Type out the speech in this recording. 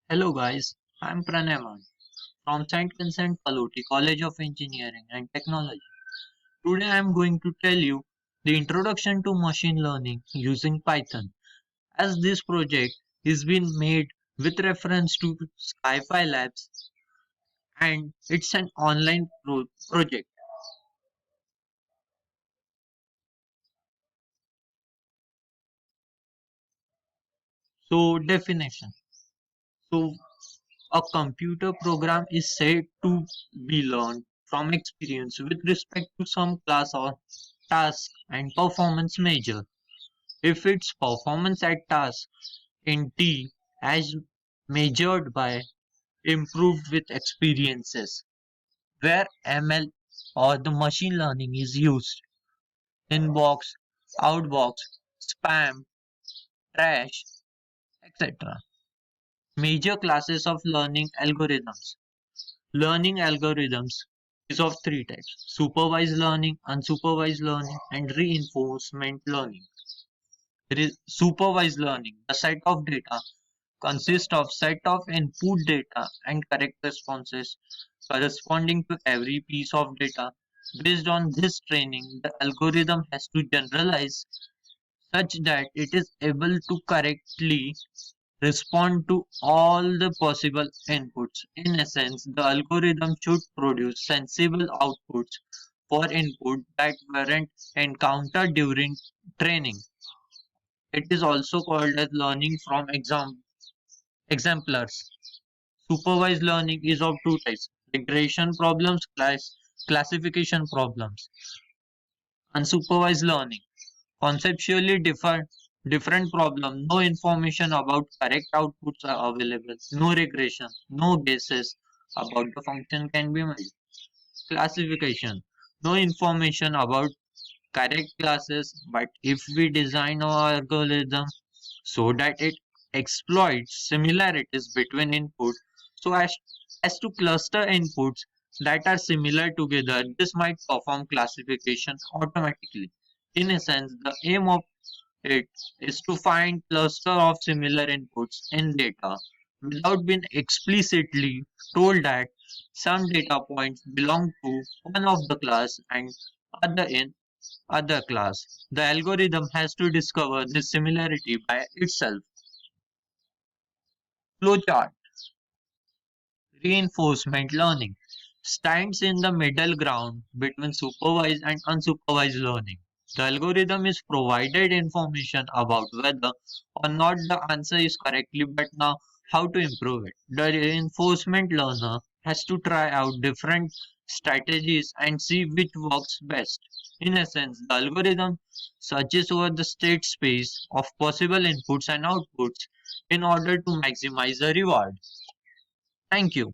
Hello guys, I'm Pranaman from Saint Vincent Pallotti College of Engineering and Technology. Today I'm going to tell you the introduction to machine learning using Python, as this project is being made with reference to Sci-Fi Labs and it's an online project. So definition. So a computer program is said to be learned from experience with respect to some class or task and performance measure. If its performance at task in T as measured by improved with experiences, where ML or the machine learning is used, inbox, outbox, spam, trash, etc. Major classes of learning algorithms. Learning algorithms is of three types: supervised learning, unsupervised learning, and reinforcement learning. Supervised learning, the set of data consists of set of input data and correct responses corresponding to every piece of data. Based on this training, the algorithm has to generalize such that it is able to correctly respond to all the possible inputs. In essence, the algorithm should produce sensible outputs for input that weren't encountered during training. It is also called as learning from exemplars. Supervised learning is of two types: regression problems, classification problems. Unsupervised learning, conceptually different problem, no information about correct outputs are available, no regression, no guesses about the function can be made. Classification, no information about correct classes, but if we design our algorithm so that it exploits similarities between input so as to cluster inputs that are similar together, this might perform classification automatically. In essence, the aim of it is to find cluster of similar inputs in data without being explicitly told that some data points belong to one of the class and other in other class. The algorithm has to discover this similarity by itself. Flowchart. Reinforcement learning stands in the middle ground between supervised and unsupervised learning. The algorithm is provided information about whether or not the answer is correctly, but now how to improve it. The reinforcement learner has to try out different strategies and see which works best. In essence, the algorithm searches over the state space of possible inputs and outputs in order to maximize the reward. Thank you.